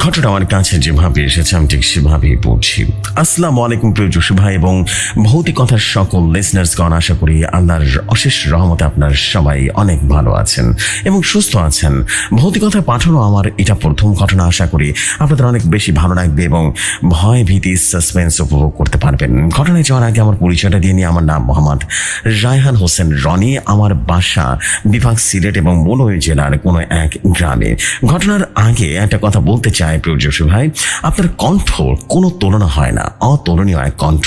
ঘটনা আমার কাছে যেভাবে এসেছে আমি ঠিক সেভাবেই পড়ছি। আসসালামু আলাইকুম প্রিয় জসু ভাই এবং ভৌতিকতার সকল লিসনার্সগণ, আশা করি আল্লাহর অশেষ রহমতে আপনার সবাই অনেক ভালো আছেন এবং সুস্থ আছেন। ভৌতিকতা পাঠানো আমার এটা প্রথম ঘটনা। আশা করি আপনাদের অনেক বেশি ভালো লাগবে এবং ভয় ভীতি সাসপেন্স উপভোগ করতে পারবেন। ঘটনায় যাওয়ার আগে আমার পরিচয়টা দিয়ে নিই। আমার নাম মোহাম্মদ রায়হান হোসেন রনি। আমার বাসা বিভাগ সিলেট এবং মৌলভী জেলার কোনো এক গ্রামে। ঘটনার আগে একটা কথা বলতে চাই প্রিয় জসু ভাই, আপনার কণ্ঠ কোনো তুলনা হয় না, অতুলনীয় এক কণ্ঠ।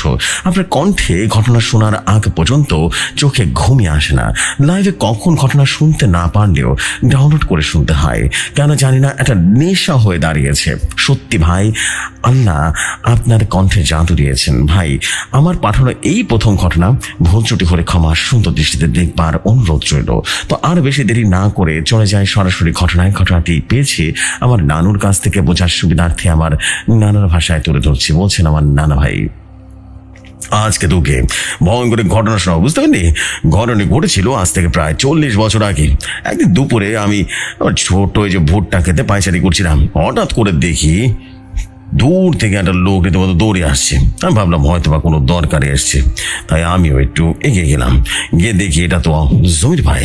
আপনার কণ্ঠে ঘটনা শোনার আগ পর্যন্ত চোখে ঘুমিয়ে আসে না। লাইভে কখন ঘটনা শুনতে না পারলেও ডাউনলোড করে শুনতে হয়, কেন জানি না, একটা নেশা হয়ে দাঁড়িয়েছে। সত্যি ভাই, আল্লাহ আপনার কণ্ঠে জাদু দিয়েছেন ভাই। আমার পাঠানো এই প্রথম ঘটনা, ভুল ত্রুটি হলে ক্ষমা সুন্দর দৃষ্টিতে দেখবার অনুরোধ রইল। তো আর বেশি দেরি না করে চলে যায় সরাসরি ঘটনায়। ঘটনাটি পেয়েছি আমার নানুর কাছ থেকে, বোঝার সুবিধার্থে আমার নানার ভাষায় তুলে ধরছি। বলছেন আমার নানা ভাই, আজকে তোকে ভয়ঙ্কর ঘটনা শোনা, বুঝতে পারলি? ঘটনা ঘটেছিল আজ থেকে প্রায় 40 বছর আগে। একদিন দুপুরে আমি ছোট ওই যে ভুট্টা খেতে পায়চারি করছিলাম, হঠাৎ করে দেখি দূর থেকে একটা লোক রীতিমতো দৌড়ে আসছে। আমি ভাবলাম হয়তো বা কোনো দরকারে এসছে, তাই আমিও একটু এগিয়ে গেলাম। গিয়ে দেখি এটা তো জমির ভাই।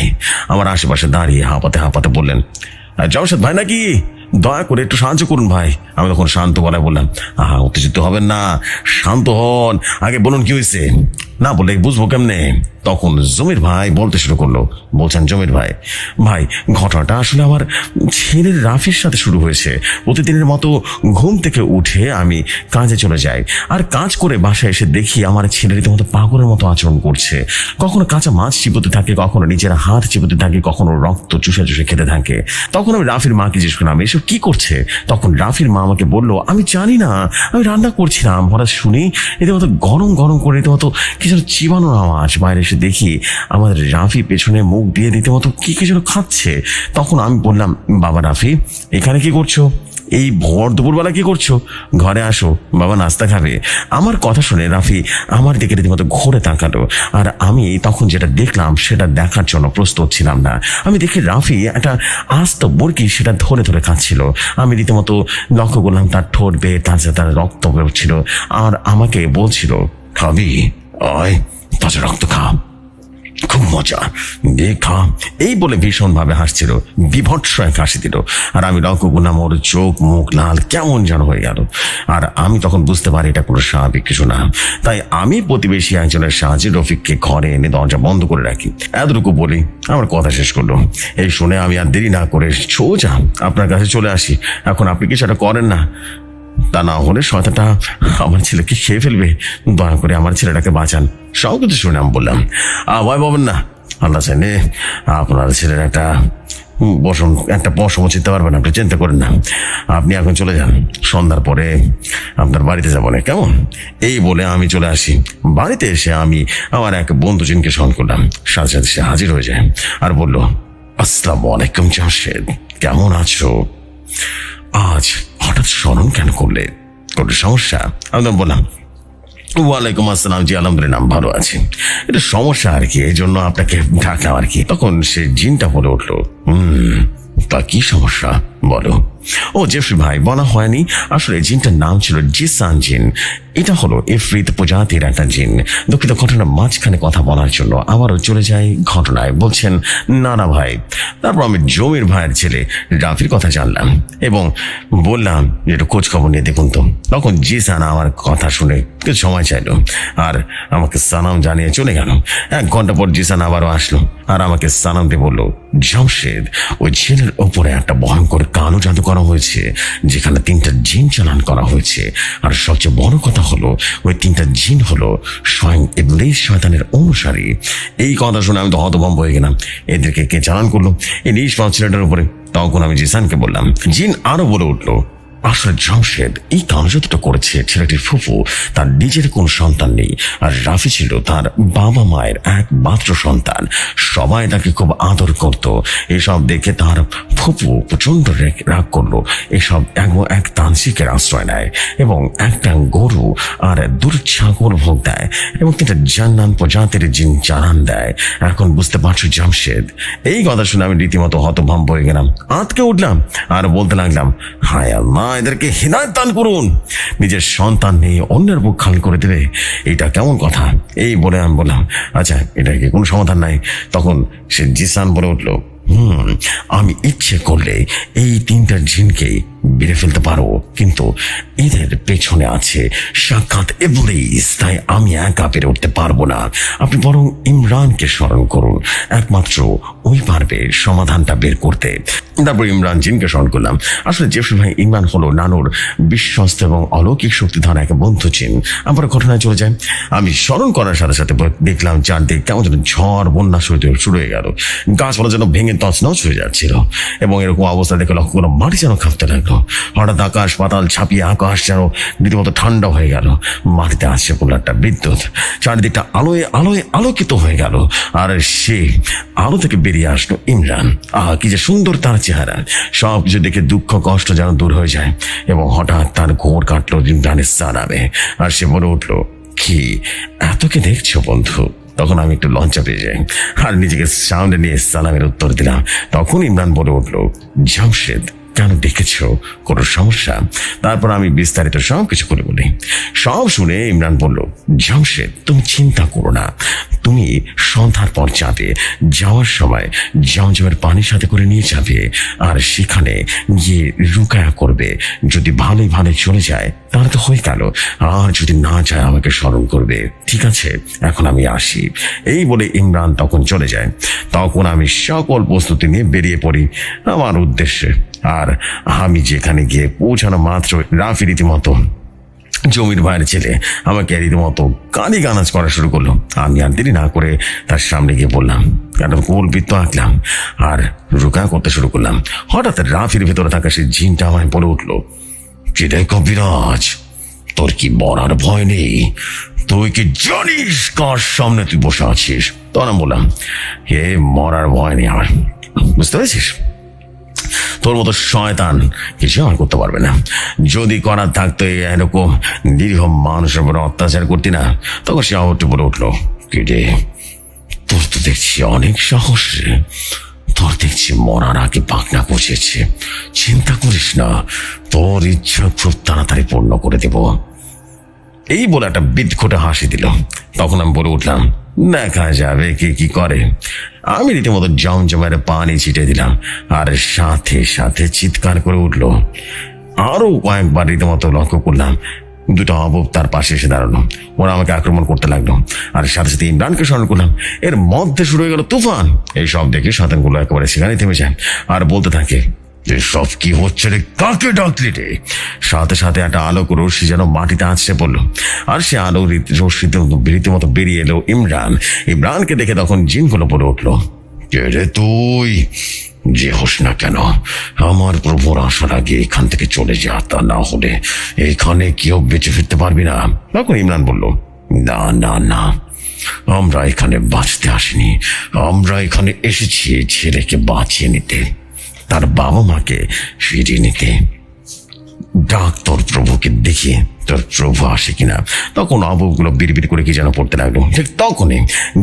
আমার আশেপাশে দাঁড়িয়ে হাঁপাতে হাঁপাতে বললেন, জমশেদ ভাই নাকি? দয়া করে একটু সাহায্য করুন ভাই। আমি তখন শান্ত গলায় বললাম, উত্তেজিত হবেন না, শান্ত হন, আগে বলুন কি হয়েছে। না বলে বুঝবো কেমনে? তখন জমির ভাই বলতে শুরু করলো। বলছেন, জমির ভাই, ভাই ঘটনাটা আসলে আমার ছেলের রাফির সাথে শুরু হয়েছে। প্রতিদিনের মতো ঘুম থেকে উঠে আমি কাজে চলে যাই, আর কাজ করে বাসায় এসে দেখি আমার ছেলে রীতিমতো পাগলের মতো আচরণ করছে। কখনো কাঁচা মাছ চিবোতে থাকে, কখনো নিজের হাত চিবোতে থাকে, কখনো রক্ত চুষে চুষে খেতে থাকে। তখন আমি রাফির মাকে জিজ্ঞেস করলাম, এসব কি করছে? তখন রাফির মা আমাকে বললো, আমি জানি না, আমি রান্না করছিলাম। হঠাৎ শুনি রীতিমতো গরম গরম করে রীতিমতো কি যেন চিবানোর আওয়াজ। বাইরে এসে দেখি আমাদের রাফি পেছনে মুখ দিয়ে রীতিমতো কি যেন খাচ্ছে। তখন আমি বললাম, বাবা রাফি, এখানে কি করছো? এই ভোর দুপুরবেলা কি করছো? ঘরে আসো, বাবা নাস্তা খাবে। আমার কথা শুনে রাফি আমার দিকে রীতিমতো ঘুরে তাকালো, আর আমি তখন যেটা দেখলাম সেটা দেখার জন্য প্রস্তুত ছিলাম না। আমি দেখি রাফি একটা আস্ত মুরগি সেটা ধরে ধরে খাচ্ছিল। আমি রীতিমতো লক্ষ্য করলাম তার ঠোঁট বেয়ে তার রক্ত বেরোচ্ছিল, আর আমাকে বলছিল, খাবি? আয়, তাজা রক্ত খা, খুব মজা, খা। এই বলে ভীষণ ভাবে হাসছিল, বিভৎস এক হাসি দিল। আর আমি লক্ষ্য করলাম ওর চোখ মুখ লাল কেমন যেন হয়ে গেল। আর আমি তখন বুঝতে পারি এটা কোনো স্বাভাবিক কিছু না। তাই আমি প্রতিবেশী একজনের সাহায্যে রফিককে ঘরে এনে দরজা বন্ধ করে রাখি। এতটুকু বলি আমার কথা শেষ করলো। এই শুনে আমি আর দেরি না করে সোজা আপনার কাছে চলে আসি। এখন আপনি কিছু একটা করেন না, তা না হলে শয়তানটা আমার ছেলেকে খেয়ে ফেলবে। দয়া করে আমার ছেলেটাকে বাঁচান। সব কিছু শুনে আমি বললাম, ভয় পাবেন না, আল্লাহ চাইলে আপনার ছেলের একটা পশমও চিনতে পারবেন, আপনি চিন্তা করেন না। আপনি এখন চলে যান, সন্ধ্যার পরে আপনার বাড়িতে যাবো না, কেমন? এই বলে আমি চলে আসি। বাড়িতে এসে আমি আমার এক বন্ধু জিনকে স্মরণ করলাম। সাথে সাথে সে হাজির হয়ে যায় আর বলল, আসসালামু আলাইকুম জামশেদ, কেমন আছো? আজ হঠাৎ স্মরণ কেন করলে? কোনো সমস্যা? আমি বললাম, ওয়ালাইকুম আসসালাম, জি আলহামদুলিল্লাহ ভালো আছি। এটা সমস্যা আর কি, এই জন্য আপনাকে ডাকলাম আর কি। তখন সে জিনটা বলে উঠলো, তা কি সমস্যা বলো? ও জেফরি ভাই, বলা হয়নি, আসলে জিনটার নাম ছিল জিসান জিন। এটা হলো ইফরিত প্রজাতির একটা জিন। দুঃখিত, ঘটনার মাঝখানে কথা বলার জন্য আবারও চলে যায় ঘটনায়। বলছেন, না ভাই। তারপর আমি জমির ভাইয়ের ছেলে রাফির কথা জানলাম এবং বললাম যে একটু খোঁজ খবর নিয়ে দেখুন তো। তখন জিসান আমার কথা শুনে কিছু সময় চাইলো আর আমাকে সালাম জানিয়ে চলে গেল। 1 ঘন্টা পর জিসান আবারও আসলো আর আমাকে সালাম দিয়ে বললো, জামশেদ, ওই ছেলের ওপরে একটা ভয়ঙ্কর কালো জাদু করা হয়েছে, যেখানে 3টা জিন চালান করা হয়েছে। আর সবচেয়ে বড় কথা হলো, ওই 3টা জিন হলো স্বয়ং ইবলিস শয়তানের অনুসারী। এই কথা শুনে আমি তো হতভম্ব হয়ে গেলাম। এদেরকে কে চালান করলো এই নিষ্পাপ ছেলেটার উপরে? তখন আমি জিসানকে বললাম। জিন আরো বলে উঠলো, আসলে জামশেদ এই কার্যটা করেছে ছেলেটির ফুফু, তার নিজের কোন সন্তান নেই, আর রাফি ছিল তার বাবা মায়ের একমাত্র সন্তান। সবাই তাকে খুব আদর করত। এসব দেখে তার ফুফু প্রচন্ড রাগ করলো। এসব এক তান্ত্রিকের আশ্রয় নেয় এবং একটা গরু আর 2 ছাগল ভোগ দেয় এবং 3টা জান্নান প্রজাতির জিন চালান দেয়। এখন বুঝতে পারছো জামশেদ? এই কথা শুনে আমি রীতিমতো হতভম্ব হয়ে গেলাম, আঁতকে উঠলাম আর বলতে লাগলাম, হায় আল্লাহ, এদেরকে হিদায়াত দান করুন। নিজের সন্তান নিয়ে অন্যের বুক খালি করে দেবে, এটা কেমন কথা? এই বলে আমি বললাম, আচ্ছা এটা কি কোনো সমাধান নাই? তখন সে জিসান বলে উঠলো, আমি ইচ্ছে করলে এই 3টা জিনকে বেড়ে ফেলতে পারো, কিন্তু এদের পেছনে আছে সাক্ষাৎ ইবলিস, তাই আমি একা পেরে উঠতে পারবো না। আপনি বরং ইমরানকে স্মরণ করুন, একমাত্র ওই পারবে সমাধানটা বের করতে। তারপর ইমরান জিনকে স্মরণ করলাম। আসলে জেফরি ভাই, ইমরান হলো নানুর বিশ্বস্ত এবং অলৌকিক শক্তিধর এক বন্ধু জিন। আবার ঘটনায় চলে যায়। আমি স্মরণ করার সাথে সাথে দেখলাম চারদিক কেমন যেন ঝড় বন্যা শুরু হয়ে গেল, গাছপালা যেন ভেঙে তছনছ হয়ে যাচ্ছিল, এবং এরকম অবস্থা দেখে লক্ষ্য করলাম মাটি যেন কাঁপতে লাগলো। হঠাৎ আকাশ পাতাল ছাপিয়ে আকাশ যেন রীতিমতো ঠান্ডা হয়ে গেল, মাটিতে আসছে পড়ল একটা বিদ্যুৎ, চারিদিকটা আলোয় আলোয় আলোকিত হয়ে গেল, আর সে আলো থেকে বেরিয়ে আসলো ইমরান। কি যে সুন্দর তার চেহারা! সব কিছু দেখে দুঃখ কষ্ট যেন দূর হয়ে যায়, এবং হঠাৎ তার ঘোর কাটলো ইমরানের সালামে, আর সে বলে উঠলো, কি এতকে দেখছো বন্ধু? তখন আমি একটু লজ্জা পেয়ে যাই আর নিজেকে সামনে নিয়ে সালামের উত্তর দিলাম। তখন ইমরান বলে উঠলো, জামশেদ কেন ডেকেছো, কোনো সমস্যা? তারপর আমি বিস্তারিত সব কিছু করে বলি। সব শুনে ইমরান বলল, জামশেদ তুমি চিন্তা করো না, তুমি সন্ধ্যার পর যাবে, যাওয়ার সময় জমজমের পানির সাথে করে নিয়ে যাবে, আর সেখানে গিয়ে রুকায়া করবে। যদি ভালোই ভালো চলে যায় তাহলে তো হয়ে গেল, আর যদি না যায় আমাকে স্মরণ করবে, ঠিক আছে? এখন আমি আসি। এই বলে ইমরান তখন চলে যায়। তখন আমি সকল প্রস্তুতি নিয়ে বেরিয়ে পড়ি আমার উদ্দেশ্যে। আর আমি যেখানে গিয়ে পৌঁছানো মাত্র রাফি রীতিমতো, জমির ভাইয়ের ছেলে, আমাকে রীতিমতো গালি গানাজ করা শুরু করলো। আমি আর দেরি না করে তার সামনে গিয়ে বললাম, একটা কল্পিত আঁকলাম আর রুকা করতে শুরু করলাম। হঠাৎ রাফির ভেতরে থাকা সেই জিনটা আমায় বলে উঠলো, কি রে কবিরাজ, তোর কি মরার ভয় নেই? তুই কি জানিস কার সামনে তুই বসে আছিস? তখন আমি বললাম, হে মরার ভয় নেই আমার, বুঝতে পেরেছিস? তোর মতো শয়তান কিছু আমার করতে পারবে না। যদি করার থাকতো এরকম নিরীহ মানুষের উপর অত্যাচার করতি না। তখন সে আবার বলে উঠলো, কি রে, তোর তো দেখছি অনেক সাহস রে, তোর দেখছি মরার আগে পাখনা পচেছে। চিন্তা করিস না, তোর ইচ্ছা খুব তাড়াতাড়ি পূর্ণ করে দেব। এই বলে একটা বিদঘুটে হাসি দিল। তখন আমি বলে উঠলাম, দেখা যাবে কে কি করে। আমি রীতিমতো জমজমের পানি ছিটে দিলাম, আর সাথে সাথে চিৎকার করে উঠলো। আরো কয়েকবার রীতিমতো লক্ষ্য করলাম, দুটো অবুব তার পাশে এসে দাঁড়ালো। ওরা আমাকে আক্রমণ করতে লাগলো, আর সাথে সাথে ইমরানকে স্মরণ করলাম। এর মধ্যে শুরু হয়ে গেল তুফান। এই সব দেখে শয়তানগুলো একেবারে সেখানে থেমে যায় আর বলতে থাকে, সব কি হচ্ছে রে, কাকে ডাকলি রে? সাথে সাথে একটা আলোক রশ্মি যেন মাটিতে আছড়ে পড়লো, আর সে আলো রশ্মিতে রীতিমতো বেরিয়ে এলো ইমরান। ইমরানকে দেখে তখন জিনগুলো বলে উঠলো, কে রে তুই? যে হোস না কেন, আমার প্রভুর আসার আগে এখান থেকে চলে যা, তা না হলে এখানে কেউ বেঁচে ফিরতে পারবি না। তখন ইমরান বলল, না না না, আমরা এখানে বাঁচতে আসিনি, আমরা এখানে এসেছি ছেলেকে বাঁচিয়ে নিতে, তার বাবা মাকে ফিরিয়ে নিতে। ডাক তোর প্রভুকে, দেখি তোর প্রভু আসে কিনা। তখন আবুগুলো বিড়বিড় করে কি যেন পড়তে লাগলো। ঠিক তখনই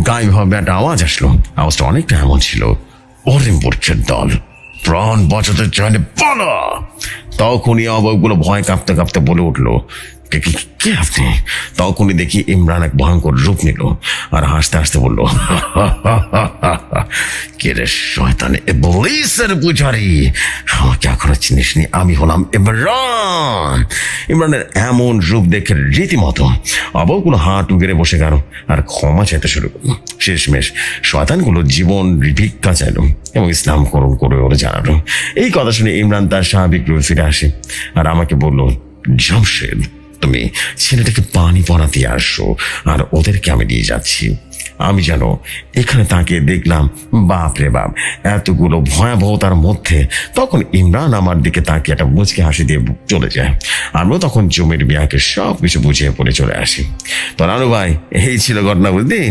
গায়ে ভাবে একটা আওয়াজ আসলো। আওয়াজটা অনেকটা এমন ছিল, ওরে মূর্খের দল, প্রাণ বাঁচাতে চাইলে পালা। তখনই আবুগুলো ভয় কাঁপতে কাঁপতে বলে উঠলো, কে আপনি? তখনই দেখি ইমরান এক ভয়ঙ্কর রূপ নিল আর হাসতে হাসতে বলল, কে রে শয়তান ইবলিসের পূজারি, আমাকে এখনো চিনিসনি, আমি হলাম ইমরান। ইমরানের এমন রূপ দেখে রীতিমতো অবগুলো হাত উগেরে বসে গেল আর ক্ষমা চাইতে শুরু করলো। শেষমেশ শয়তানগুলো জীবন ভিক্ষা চাইল এবং ইসলাম করণ করে ওরা জানালো। এই কথা শুনে ইমরান তার স্বাভাবিক রূপে ফিরে আসে আর আমাকে বলল, জামশেদ তুমি ছেলেটাকে পানি পড়া দিয়ে আসো, আর ওদেরকে আমি নিয়ে যাচ্ছি। আমি যেন এখানে তাকিয়ে দেখলাম, বাপ রে বাপ, এতগুলো ভয়াবহতার মধ্যে তখন ইমরান আমার দিকে তাকিয়ে একটা মুচকি হাসি দিয়ে চলে যায়। আমরা তখন জমির মিয়াকে সব কিছু বুঝিয়ে পড়ে চলে আসি। তো রানু ভাই, এই ছিল ঘটনা, বুঝলি?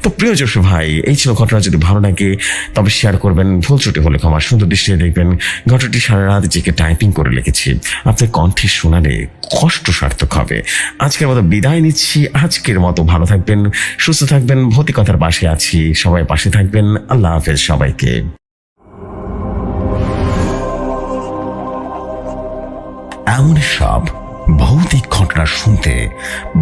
তো প্রিয় যশু ভাই, এই ছিল ঘটনা। যদি ভালো লাগে তবে শেয়ার করবেন, ভুল ত্রুটি হলে ক্ষমা সুন্দর দৃষ্টিতে দেখবেন। ঘটনাটি সারা রাত জেগে টাইপিং করে লিখেছি, আপনার কণ্ঠে শোনালে কষ্ট সার্থক হবে। আজকের মতো বিদায় নিচ্ছি। আজকের মতো ভালো থাকবেন, সুস্থ থাকবেন, ভৌতিকতার পাশে আছি, সবাই পাশে থাকবেন। আল্লাহ হাফেজ সবাইকে। এমন সব ভৌতিক ঘটনা শুনতে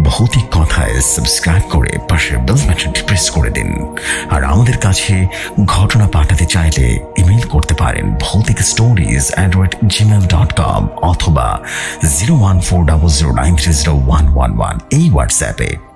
ভৌতিক কথায় সাবস্ক্রাইব করে পাশের বেল বাটনটি প্রেস করে দিন। আর আমাদের কাছে ঘটনা পাঠাতে চাইলে ইমেল করতে পারেন bhautikstories@gmail.com অথবা 01400930111 এই হোয়াটসঅ্যাপে।